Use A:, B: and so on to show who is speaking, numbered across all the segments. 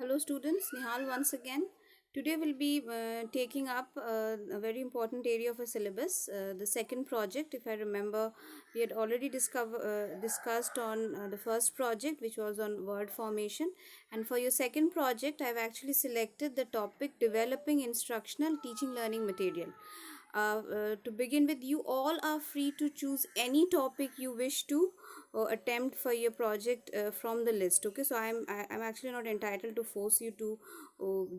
A: Hello students, Nihal once again. Today we'll be taking up a very important area of a syllabus, the second project. If I remember, we had already discussed on the first project, which was on word formation. And for your second project, I've actually selected the topic developing instructional teaching learning material. To begin with, you all are free to choose any topic you wish to attempt for your project from the list. Okay, so I'm actually not entitled to force you to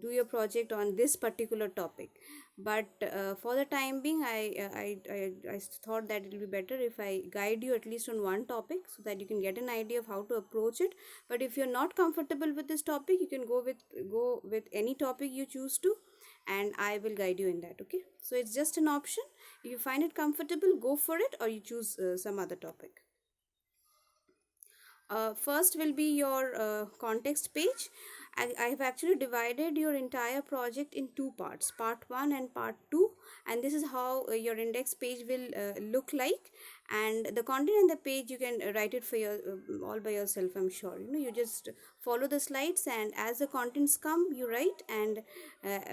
A: do your project on this particular topic, but for the time being, I thought that it will be better if I guide you at least on one topic so that you can get an idea of how to approach it. But if you're not comfortable with this topic, you can go with any topic you choose to, and I will guide you in that. Okay, so it's just an option. If you find it comfortable, go for it, or you choose some other topic. First will be your context page. I have actually divided your entire project in two parts, part 1 and part 2, and this is how your index page will look like. And the content in the page, you can write it for your all by yourself, I'm sure. You just follow the slides, and as the contents come, you write, and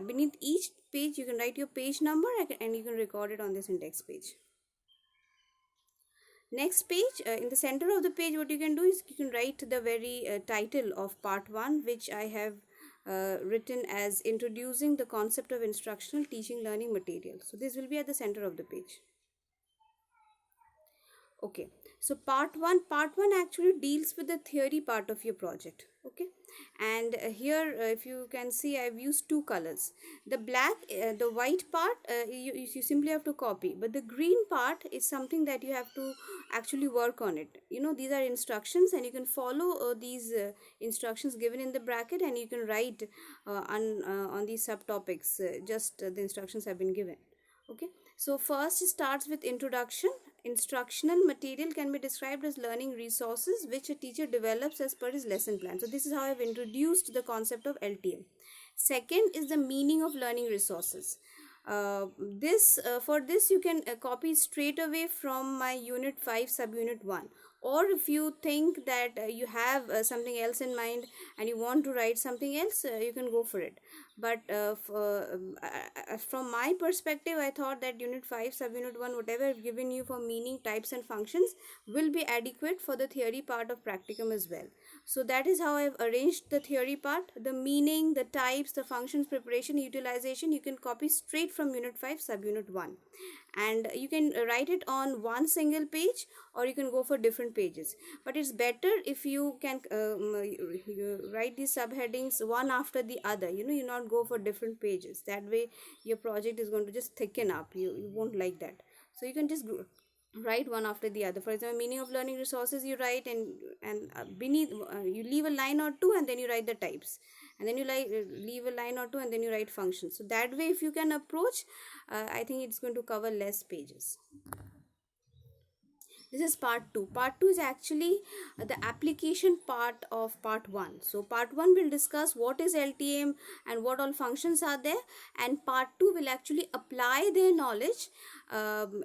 A: beneath each page you can write your page number, and you can record it on this index page. Next page, in the center of the page, what you can do is you can write the very title of part 1, which I have written as introducing the concept of instructional teaching learning material. So this will be at the center of the page. Okay, so part one actually deals with the theory part of your project. Okay, and here, if you can see, I've used two colors. The white part, you simply have to copy, but the green part is something that you have to actually work on it. These are instructions, and you can follow these instructions given in the bracket, and you can write on these subtopics. Just the instructions have been given. Okay, so first it starts with introduction. Instructional material can be described as learning resources which a teacher develops as per his lesson plan. So this is how I've introduced the concept of LTM. Second is the meaning of learning resources. This For this you can copy straight away from my unit 5 subunit 1, or if you think that you have something else in mind and you want to write something else, you can go for it. But from my perspective, I thought that unit 5 subunit 1, whatever I've given you for meaning, types and functions, will be adequate for the theory part of practicum as well. So that is how I've arranged the theory part. The meaning, the types, the functions, preparation, utilization, you can copy straight from unit 5 subunit 1, and you can write it on one single page, or you can go for different pages. But it's better if you can you write these subheadings one after the other. You not go for different pages. That way your project is going to just thicken up. You won't like that. So you can just write one after the other. For example, meaning of learning resources, you write, and beneath you leave a line or two, and then you write the types, and then you leave a line or two, and then you write functions. So that way, if you can approach, I think it's going to cover less pages. This is part 2. Part 2 is actually the application part of part 1. So part 1 will discuss what is LTM and what all functions are there, and part 2 will actually apply their knowledge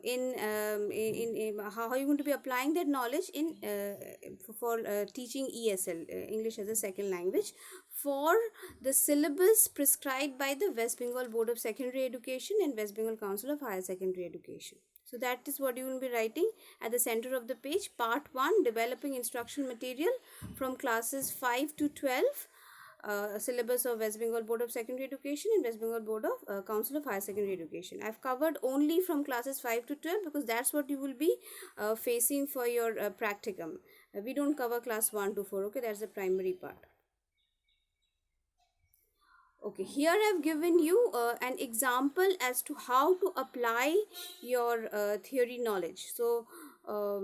A: in how you're going to be applying that knowledge in for teaching ESL, English as a second language, for the syllabus prescribed by the West Bengal Board of Secondary Education and West Bengal Council of Higher Secondary Education. So that is what you will be writing at the center of the page. Part 1, developing instruction material from classes 5 to 12, syllabus of West Bengal Board of Secondary Education and West Bengal Board of Council of Higher Secondary Education. I've covered only from classes 5 to 12 because that's what you will be facing for your practicum. We don't cover class 1 to 4. Okay, that's the primary part. Okay, here I've given you an example as to how to apply your theory knowledge. So the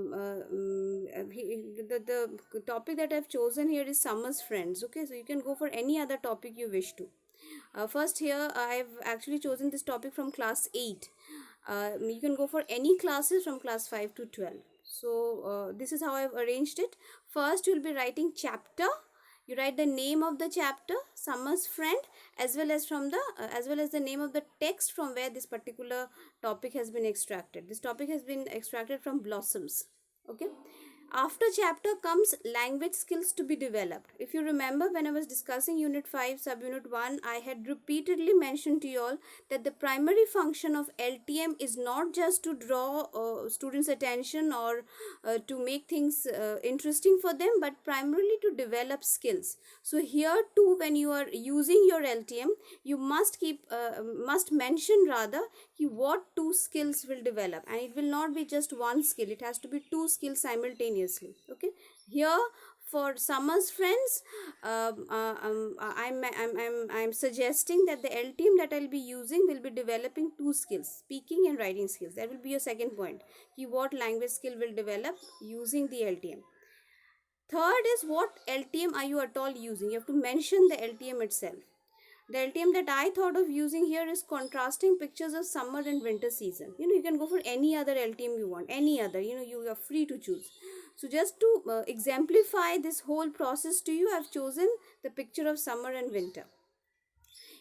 A: topic that I've chosen here is summer's friends. Okay, so you can go for any other topic you wish to. First, here I've actually chosen this topic from class 8. You can go for any classes from class 5 to 12. So this is how I've arranged it. First, you'll be writing chapter. You write the name of the chapter, summer's friend, as well as the name of the text from where this particular topic has been extracted. This topic has been extracted from Blossoms. Okay, After chapter comes language skills to be developed. If you remember, when I was discussing unit 5 subunit 1, I had repeatedly mentioned to you all that the primary function of LTM is not just to draw students attention or to make things interesting for them, but primarily to develop skills. So here too, when you are using your LTM, you must mention rather what two skills will develop, and it will not be just one skill, it has to be two skills simultaneously. Okay, here for Summer's friends, I'm suggesting that the LTM that I'll be using will be developing two skills, speaking and writing skills. That will be your second point. What language skill will develop using the LTM. Third is, what LTM are you at all using? You have to mention the LTM itself. The LTM that I thought of using here is contrasting pictures of summer and winter season. You can go for any other LTM you want, any other, you are free to choose. So just to exemplify this whole process to you, I've chosen the picture of summer and winter.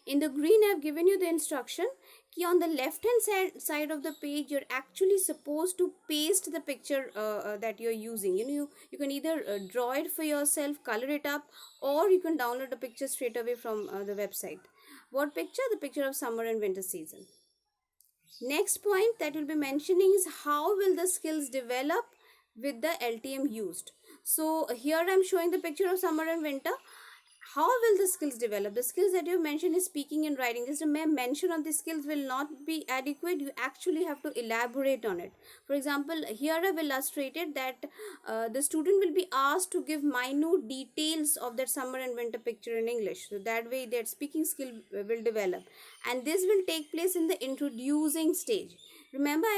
A: In the green, I've given you the instruction कि on the left hand side of the page, you're actually supposed to paste the picture that you're using. You can either draw it for yourself, color it up, or you can download the picture straight away from the website. What picture? The picture of summer and winter season. Next point that we'll be mentioning is how will the skills develop with the LTM used. So here I'm showing the picture of summer and winter. How will the skills develop? The skills that you mentioned is speaking and writing. Just a mere mention of the skills will not be adequate. You actually have to elaborate on it. For example, here I've illustrated that the student will be asked to give minute details of that summer and winter picture in English. So that way their speaking skill will develop. And this will take place in the introducing stage. Remember,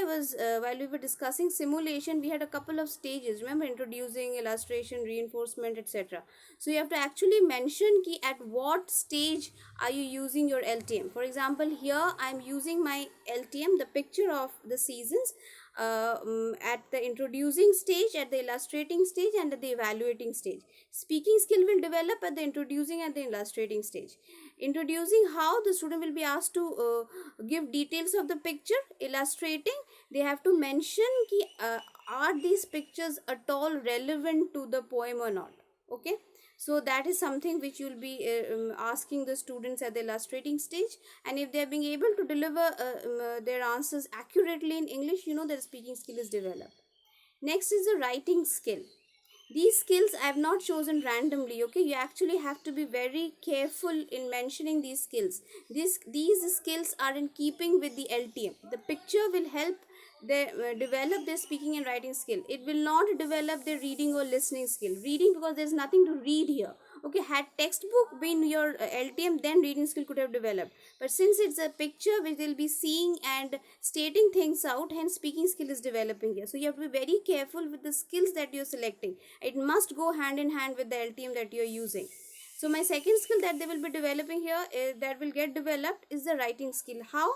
A: while we were discussing simulation, we had a couple of stages. Remember, introducing, illustration, reinforcement, etc. So you have to actually mention at what stage are you using your LTM. For example, here I'm using my LTM, the picture of the seasons, at the introducing stage, at the illustrating stage, and at the evaluating stage. Speaking skill will develop at the introducing and the illustrating stage. Introducing, how the student will be asked to give details of the picture. Illustrating, they have to mention are these pictures at all relevant to the poem or not. Okay, so that is something which you'll be asking the students at the illustrating stage, and if they're being able to deliver their answers accurately in English, their speaking skill is developed. Next is the writing skill. These skills I have not chosen randomly. Okay, you actually have to be very careful in mentioning these skills. These skills are in keeping with the LTM. The picture will help develop their speaking and writing skill. It will not develop their reading or listening skill. Reading, because there's nothing to read here. Okay, had textbook been your LTM, then reading skill could have developed. But since it's a picture which they'll be seeing and stating things out, hence speaking skill is developing here. So you have to be very careful with the skills that you're selecting. It must go hand in hand with the LTM that you're using. So my second skill that they will be developing here, that will get developed, is the writing skill. How?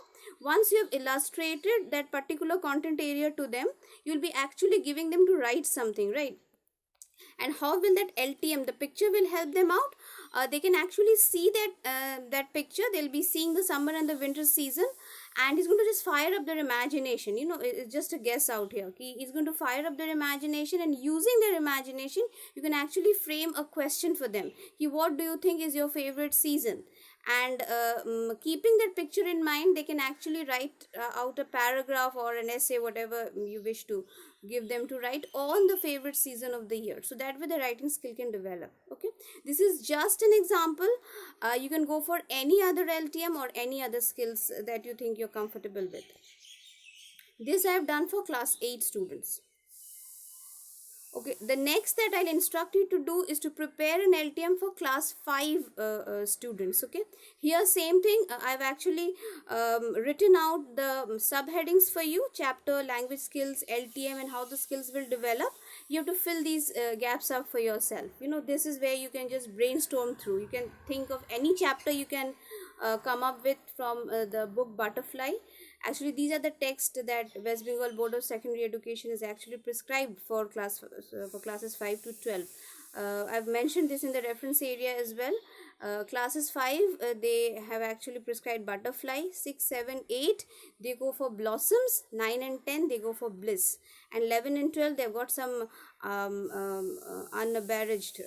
A: Once you have illustrated that particular content area to them, you'll be actually giving them to write something, right? And how will that LTM, the picture, will help them out? They can actually see that picture. They'll be seeing the summer and the winter season, and it's going to just fire up their imagination. It's just a guess out here. Okay? It's going to fire up their imagination, and using their imagination, you can actually frame a question for them. What do you think is your favorite season? And keeping that picture in mind, they can actually write out a paragraph or an essay, whatever you wish to give them to write on the favorite season of the year. So that way the writing skill can develop. Okay, this is just an example. You can go for any other LTM or any other skills that you think you're comfortable with. This I have done for class 8 students. Okay, the next that I'll instruct you to do is to prepare an LTM for class 5 students. Okay, here same thing. I've actually written out the subheadings for you: chapter, language skills, LTM, and how the skills will develop. You have to fill these gaps up for yourself. This is where you can just brainstorm through. You can think of any chapter you can come up with from the book Butterfly. Actually, these are the texts that West Bengal Board of Secondary Education is actually prescribed for classes 5 to 12. I've mentioned this in the reference area as well. Classes 5, they have actually prescribed butterfly. 6, 7, 8, they go for blossoms. 9 and 10, they go for bliss. And 11 and 12, they've got some unabridged,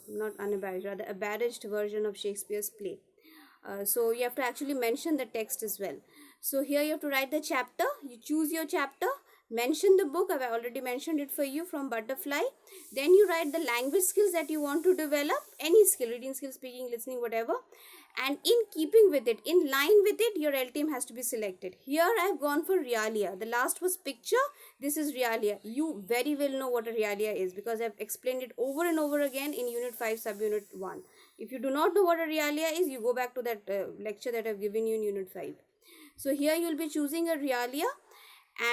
A: not unabridged, rather abridged version of Shakespeare's play. So you have to actually mention the text as well. So here you have to write the chapter. You choose your chapter, mention the book. I've already mentioned it for you, from butterfly. Then you write the language skills that you want to develop, any skill, reading skill, speaking, listening, whatever. And in keeping with it, in line with it, your LTM has to be selected. Here I've gone for realia. The last was picture, this is realia. You very well know what a realia is, because I've explained it over and over again in unit 5 subunit 1. If you do not know what a realia is, you go back to that lecture that I've given you in unit 5. So here you will be choosing a realia,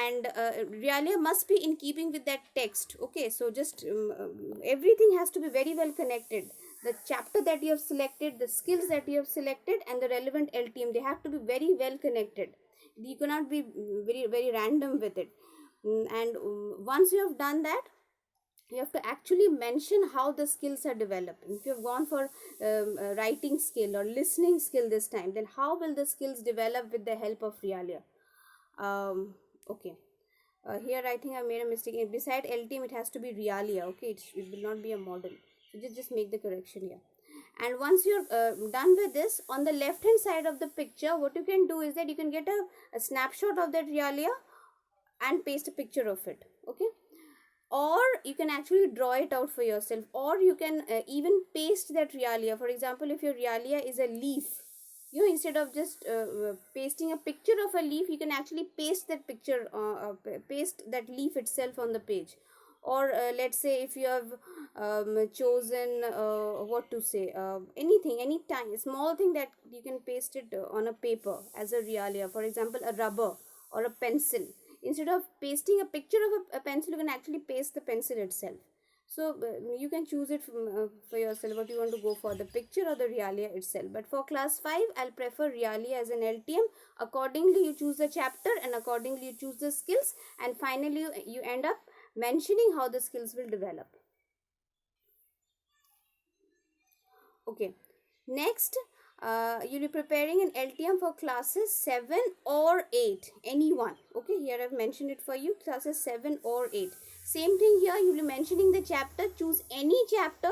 A: and realia must be in keeping with that text. Okay, so just everything has to be very well connected. The chapter that you have selected, the skills that you have selected, and the relevant LTM, they have to be very well connected. You cannot be very random with it. And once you have done that, you have to actually mention how the skills are developed. If you have gone for writing skill or listening skill this time, then how will the skills develop with the help of realia? Okay, here I think I made a mistake. Beside LTM, it has to be realia. Okay, it will not be a model. So just make the correction here. And once you're done with this, on the left hand side of the picture, what you can do is that you can get a snapshot of that realia and paste a picture of it. Okay, or you can actually draw it out for yourself, or you can even paste that realia. For example, if your realia is a leaf, you know, instead of just pasting a picture of a leaf, you can actually paste that picture, paste that leaf itself on the page. Or let's say if you have chosen what to say, anything, any tiny small thing that you can paste it on a paper as a realia. For example, a rubber or a pencil. Instead of pasting a picture of a pencil, you can actually paste the pencil itself. So you can choose it for yourself, what you want to go for, the picture or the realia itself. But for class 5, I'll prefer realia as an LTM. Accordingly, you choose the chapter, and accordingly you choose the skills, and finally you end up mentioning how the skills will develop. Okay, next you'll be preparing an LTM for classes 7 or 8, anyone. Okay, here I've mentioned it for you, classes 7 or 8. Same thing here, you'll be mentioning the chapter. Choose any chapter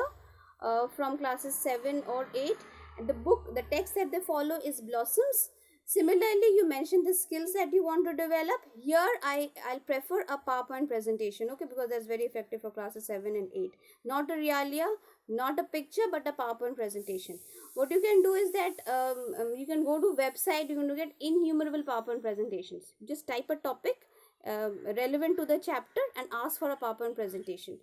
A: from classes 7 or 8, and the book, the text that they follow is Blossoms. Similarly, you mention the skills that you want to develop. Here I'll prefer a PowerPoint presentation, okay, because that's very effective for classes 7 and 8. Not a realia, not a picture, but a PowerPoint presentation. What you can do is that you can go to website, you can get innumerable PowerPoint presentations. Just type a topic relevant to the chapter and ask for a PowerPoint presentation.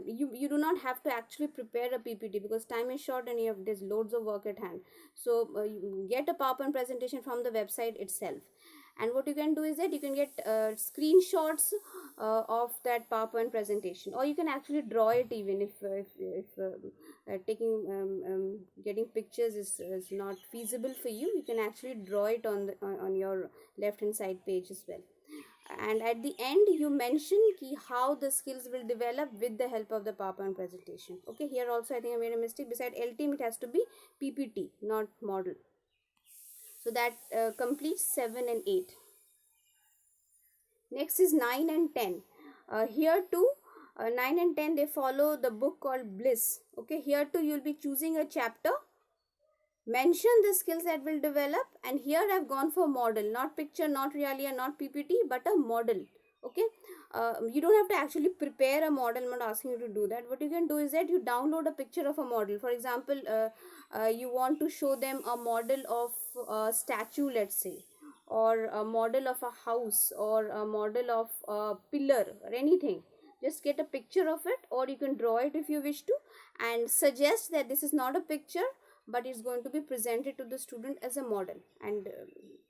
A: You do not have to actually prepare a PPT, because time is short and there's loads of work at hand. So you get a PowerPoint presentation from the website itself. And what you can do is that you can get screenshots of that PowerPoint presentation, or you can actually draw it. Even if getting pictures is not feasible for you, you can actually draw it on your left hand side page as well. And at the end, you mention how the skills will develop with the help of the PowerPoint presentation. Okay, here also I think I made a mistake. Beside LTM, it has to be PPT, not model. So that completes 7 and 8. Next is 9 and 10. Here too, 9 and 10, they follow the book called Bliss. Okay, here too you'll be choosing a chapter, mention the skills that will develop, and here I've gone for model, not picture, not realia, not PPT, but a model. Okay, you don't have to actually prepare a model. I'm not asking you to do that. What you can do is that you download a picture of a model. For example, you want to show them a model of a statue, let's say, or a model of a house, or a model of a pillar, or anything. Just get a picture of it, or you can draw it if you wish to, and suggest that this is not a picture, but it's going to be presented to the student as a model, and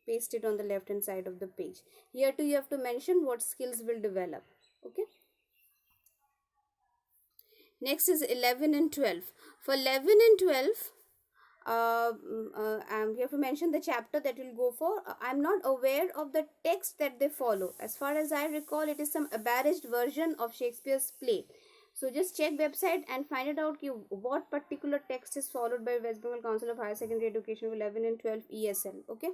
A: paste it on the left hand side of the page. Here too you have to mention what skills will develop. Okay, next is 11 and 12. For 11 and 12, you have to mention the chapter that you'll go for. I'm not aware of the text that they follow. As far as I recall, it is some abridged version of Shakespeare's play. So just check website and find it out what particular text is followed by West Bengal Council of Higher Secondary Education for 11 and 12 ESL. Okay,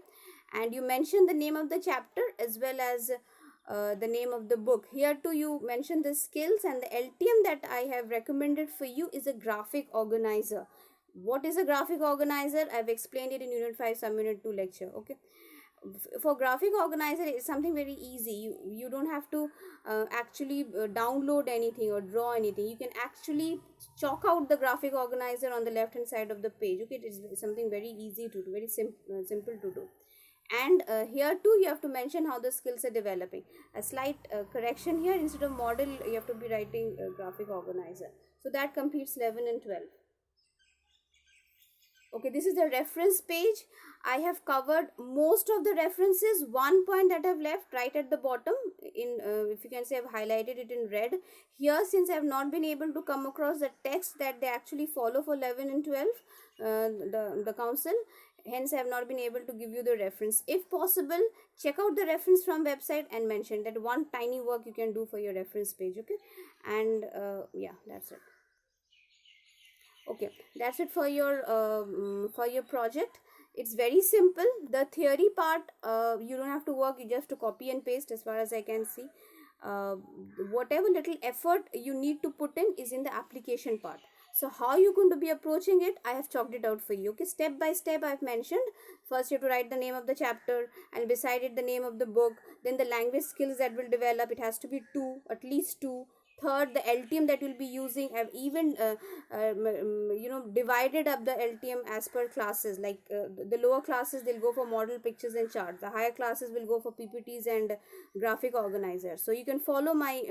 A: and you mention the name of the chapter as well as the name of the book. Here too you mention the skills, and the LTM that I have recommended for you is a graphic organizer. What is a graphic organizer? I've explained it in Unit 5 Subunit 2 lecture. Okay, for graphic organizer it's something very easy. You don't have to actually download anything or draw anything. You can actually chalk out the graphic organizer on the left hand side of the page. Okay, it is something very easy to do, very simple to do. And here too you have to mention how the skills are developing. A slight correction here, instead of model you have to be writing graphic organizer. So that completes 11 and 12. Okay, this is the reference page. I have covered most of the references. One point that I've left right at the bottom, in if you can say I've highlighted it in red here, since I have not been able to come across the text that they actually follow for 11 and 12, the council, hence I have not been able to give you the reference. If possible, check out the reference from website and mention that one tiny work you can do for your reference page. Okay, and yeah, that's it. Okay, that's it for your project. It's very simple. The theory part, you don't have to work, you just to copy and paste as far as I can see. uh, Whatever little effort you need to put in is in the application part. So how you're going to be approaching it, I have chalked it out for you. Okay, step by step I've mentioned. First you have to write the name of the chapter, and beside it the name of the book. Then the language skills that will develop, it has to be two, at least two. Third, the LTM that you'll be using, I've even divided up the LTM as per classes. Like the lower classes, they'll go for model pictures and charts. The higher classes will go for PPTs and graphic organizers. So you can follow my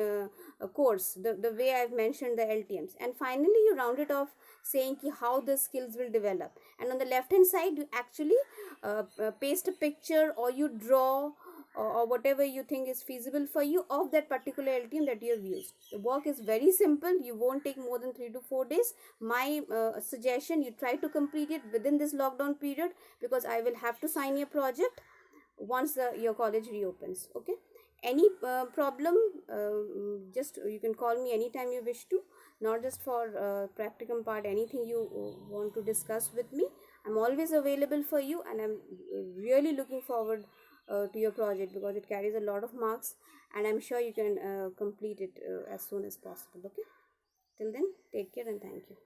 A: course the way I've mentioned the LTMs. And finally you round it off saying how the skills will develop. And on the left hand side you actually paste a picture, or you draw, or whatever you think is feasible for you of that particular LTM that you have used. The work is very simple. You won't take more than 3 to 4 days. My suggestion, you try to complete it within this lockdown period, because I will have to sign your project once your college reopens. Okay, any problem, just you can call me anytime you wish to, not just for practicum part, anything you want to discuss with me. I'm always available for you, and I'm really looking forward to your project, because it carries a lot of marks, and I'm sure you can complete it as soon as possible. Okay, till then, take care and thank you.